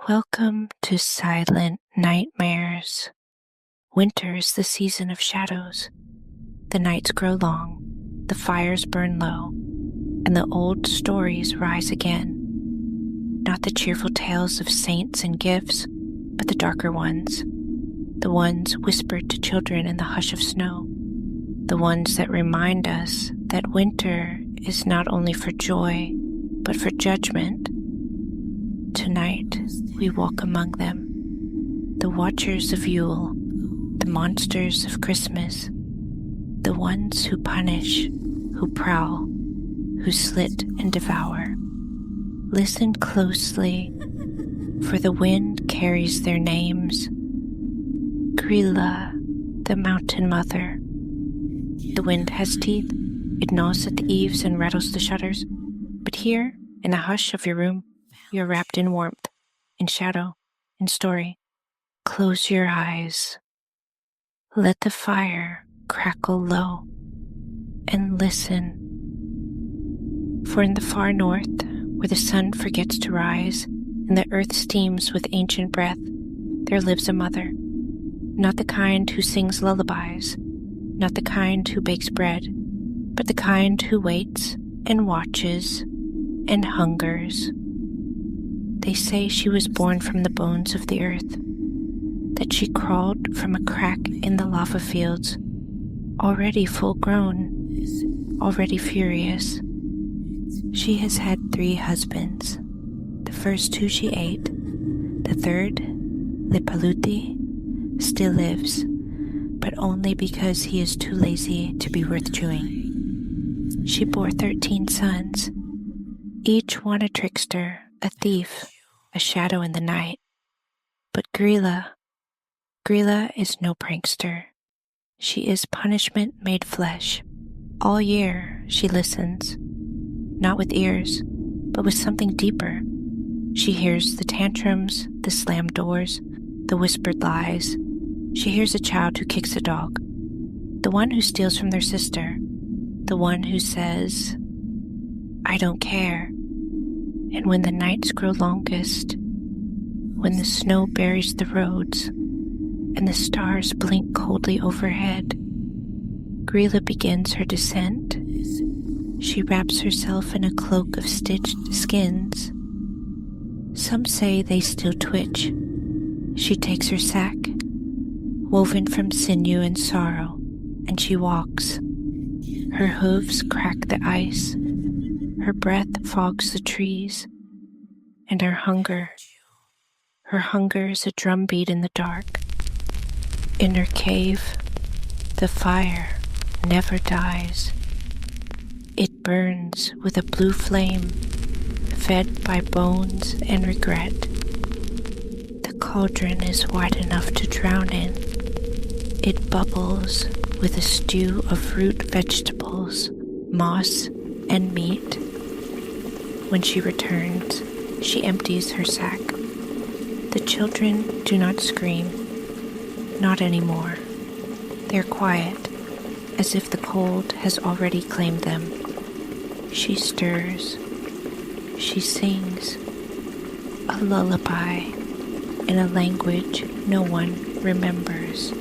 Welcome to Silent Nightmares. Winter is the season of shadows. The nights grow long, the fires burn low, and the old stories rise again. Not the cheerful tales of saints and gifts, but the darker ones. The ones whispered to children in the hush of snow. The ones that remind us that winter is not only for joy, but for judgment. Tonight, we walk among them, the watchers of Yule, the monsters of Christmas, the ones who punish, who prowl, who slit and devour. Listen closely, for the wind carries their names. Grilla, the mountain mother. The wind has teeth, it gnaws at the eaves and rattles the shutters, but here, in the hush of your room, you're wrapped in warmth, in shadow, in story. Close your eyes. Let the fire crackle low, and listen. For in the far north, where the sun forgets to rise, and the earth steams with ancient breath, there lives a mother. Not the kind who sings lullabies, not the kind who bakes bread, but the kind who waits and watches and hungers. They say she was born from the bones of the earth, that she crawled from a crack in the lava fields, already full grown, already furious. She has had 3 husbands. The first 2 she ate. The third, Lipaluti, still lives, but only because he is too lazy to be worth chewing. She bore 13 sons, each one a trickster, a thief, a shadow in the night. But Grilla is no prankster. She is punishment made flesh. All year she listens, not with ears, but with something deeper. She hears the tantrums, the slammed doors, the whispered lies. She hears a child who kicks a dog, the one who steals from their sister, the one who says, "I don't care." And when the nights grow longest, when the snow buries the roads, and the stars blink coldly overhead, Grilla begins her descent. She wraps herself in a cloak of stitched skins. Some say they still twitch. She takes her sack, woven from sinew and sorrow, and she walks. Her hooves crack the ice. Her breath fogs the trees, and her hunger is a drumbeat in the dark. In her cave, the fire never dies. It burns with a blue flame, fed by bones and regret. The cauldron is wide enough to drown in. It bubbles with a stew of root vegetables, moss, and meat. When she returns, she empties her sack. The children do not scream, not anymore. They're quiet, as if the cold has already claimed them. She stirs. She sings a lullaby in a language no one remembers.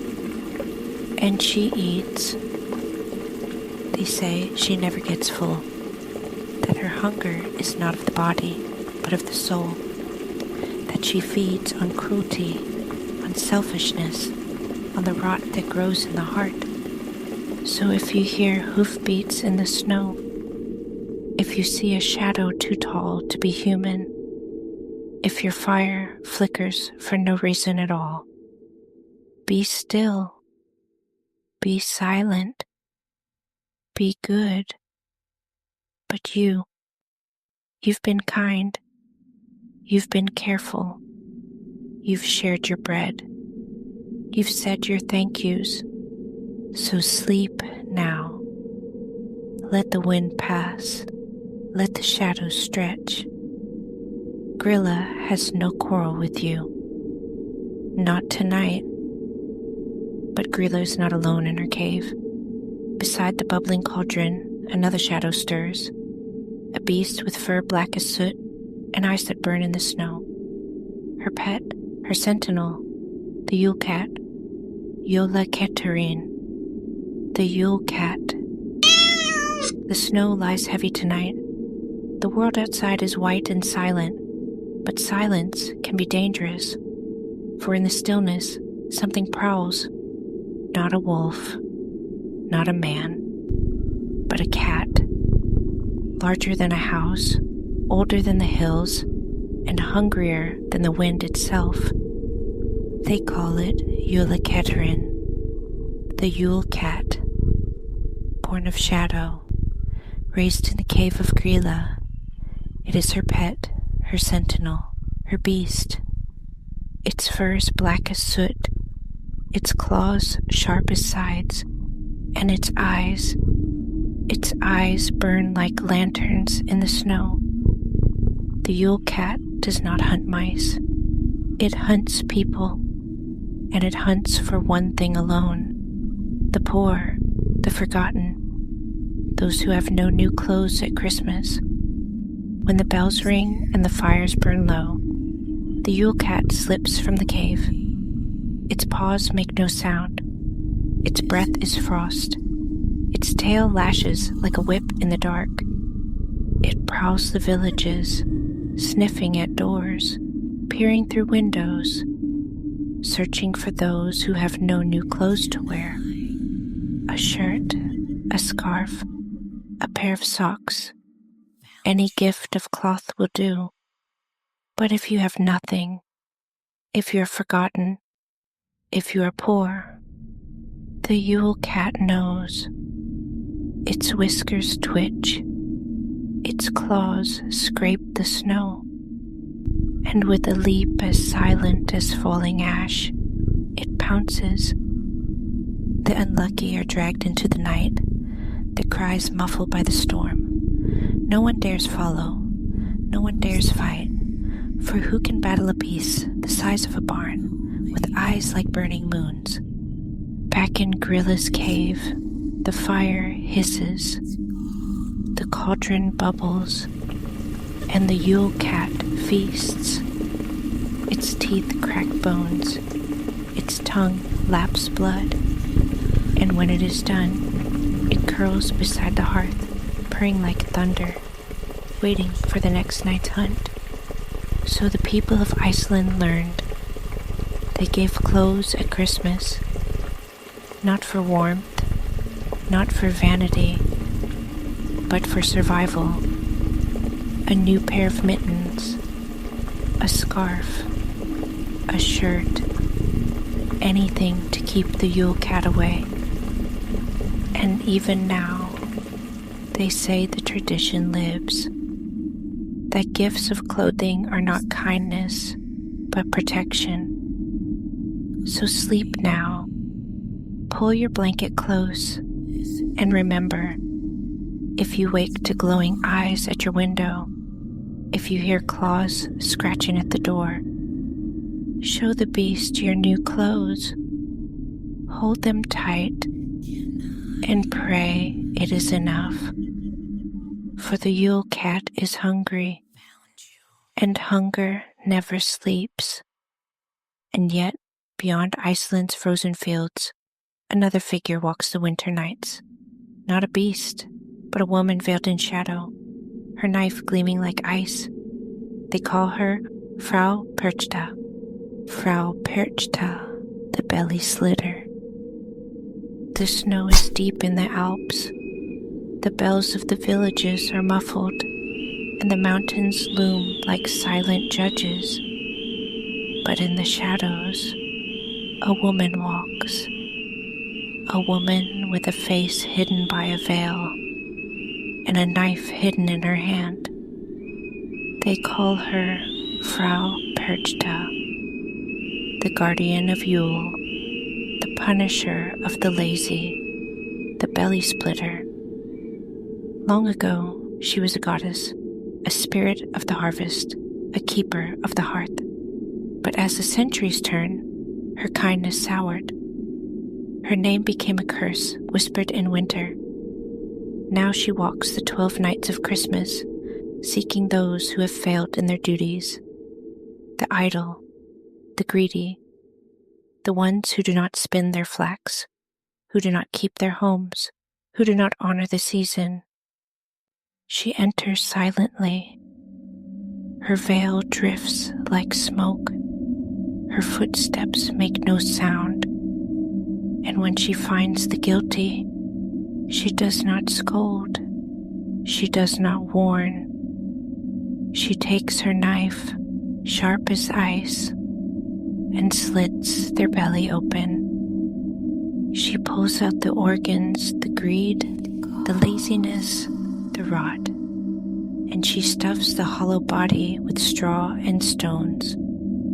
And she eats. They say she never gets full, that her hunger is not of the body, but of the soul, that she feeds on cruelty, on selfishness, on the rot that grows in the heart. So if you hear hoofbeats in the snow, if you see a shadow too tall to be human, if your fire flickers for no reason at all, be still, be silent, be good. But you've been kind, you've been careful, you've shared your bread, you've said your thank yous, so sleep now. Let the wind pass, let the shadows stretch. Grilla has no quarrel with you. Not tonight. But Grilla is not alone in her cave. Beside the bubbling cauldron, another shadow stirs, a beast with fur black as soot and eyes that burn in the snow. her pet, her sentinel, the Yule Cat, Yola Keterin, the Yule Cat. The snow lies heavy tonight. The world outside is white and silent, but silence can be dangerous, for in the stillness something prowls, not a wolf, not a man, but a cat, larger than a house, older than the hills, and hungrier than the wind itself. They call it Yola Keterin, the Yule Cat, born of shadow, raised in the cave of Grilla. It is her pet, her sentinel, her beast. Its fur is black as soot, its claws sharp as sides, and its eyes burn like lanterns in the snow. The Yule Cat does not hunt mice. It hunts people, and it hunts for one thing alone: the poor, the forgotten, those who have no new clothes at Christmas. When the bells ring and the fires burn low, the Yule Cat slips from the cave. Its paws make no sound. Its breath is frost. Its tail lashes like a whip in the dark. It prowls the villages, sniffing at doors, peering through windows, searching for those who have no new clothes to wear. A shirt, a scarf, a pair of socks. Any gift of cloth will do. But if you have nothing, if you are forgotten, if you are poor, the Yule Cat knows. Its whiskers twitch, its claws scrape the snow, and with a leap as silent as falling ash, it pounces. The unlucky are dragged into the night, their cries muffled by the storm. No one dares follow, no one dares fight, for who can battle a beast the size of a barn, with eyes like burning moons? Back in Grilla's cave, the fire hisses, the cauldron bubbles, and the Yule Cat feasts. Its teeth crack bones, its tongue laps blood, and when it is done, it curls beside the hearth, purring like thunder, waiting for the next night's hunt. So the people of Iceland learned. They gave clothes at Christmas, not for warmth, not for vanity, but for survival. A new pair of mittens, a scarf, a shirt, anything to keep the Yule Cat away. And even now, they say the tradition lives, that gifts of clothing are not kindness, but protection. So sleep now, pull your blanket close, and remember, if you wake to glowing eyes at your window, if you hear claws scratching at the door, show the beast your new clothes, hold them tight, and pray it is enough. For the Yule Cat is hungry, and hunger never sleeps. And yet, beyond Iceland's frozen fields, another figure walks the winter nights. Not a beast, but a woman veiled in shadow, her knife gleaming like ice. They call her Frau Perchta. Frau Perchta, the belly slitter. The snow is deep in the Alps. The bells of the villages are muffled, and the mountains loom like silent judges. But in the shadows, a woman walks. A woman with a face hidden by a veil, and a knife hidden in her hand. They call her Frau Perchta, the guardian of Yule, the punisher of the lazy, the belly splitter. Long ago, she was a goddess, a spirit of the harvest, a keeper of the hearth. But as the centuries turn, her kindness soured. Her name became a curse whispered in winter. Now she walks the 12 nights of Christmas, seeking those who have failed in their duties. The idle, the greedy, the ones who do not spin their flax, who do not keep their homes, who do not honor the season. She enters silently. Her veil drifts like smoke. Her footsteps make no sound. And when she finds the guilty, she does not scold. She does not warn. She takes her knife, sharp as ice, and slits their belly open. She pulls out the organs, the greed, the laziness, the rot, and she stuffs the hollow body with straw and stones,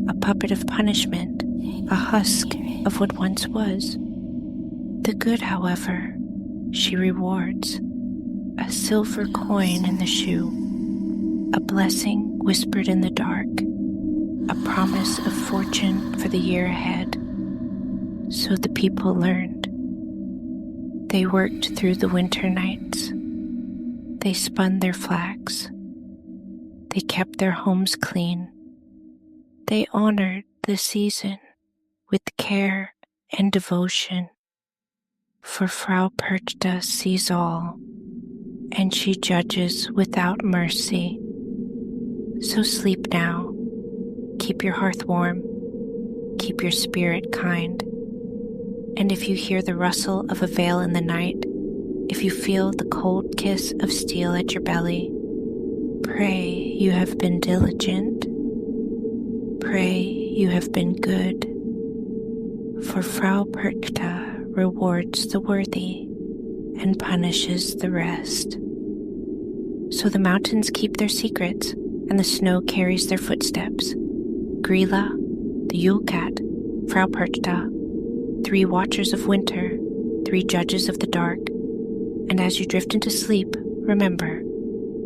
a puppet of punishment, a husk of what once was. The good, however, she rewards, a silver coin in the shoe, a blessing whispered in the dark, a promise of fortune for the year ahead. So the people learned. They worked through the winter nights. They spun their flax. They kept their homes clean. They honored the season with care and devotion. For Frau Perchta sees all, and she judges without mercy. So sleep now. Keep your hearth warm. Keep your spirit kind. And if you hear the rustle of a veil in the night, if you feel the cold kiss of steel at your belly, pray you have been diligent. Pray you have been good. For Frau Perchta rewards the worthy and punishes the rest. So the mountains keep their secrets, and the snow carries their footsteps. Grilla, the Yule Cat, Frau Perchta, 3 watchers of winter, 3 judges of the dark. And as you drift into sleep, remember,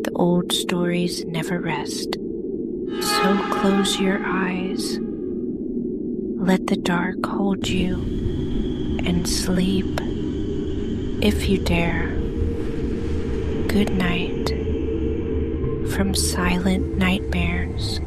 the old stories never rest. So close your eyes. Let the dark hold you, and sleep, if you dare. Good night from Silent Nightmares.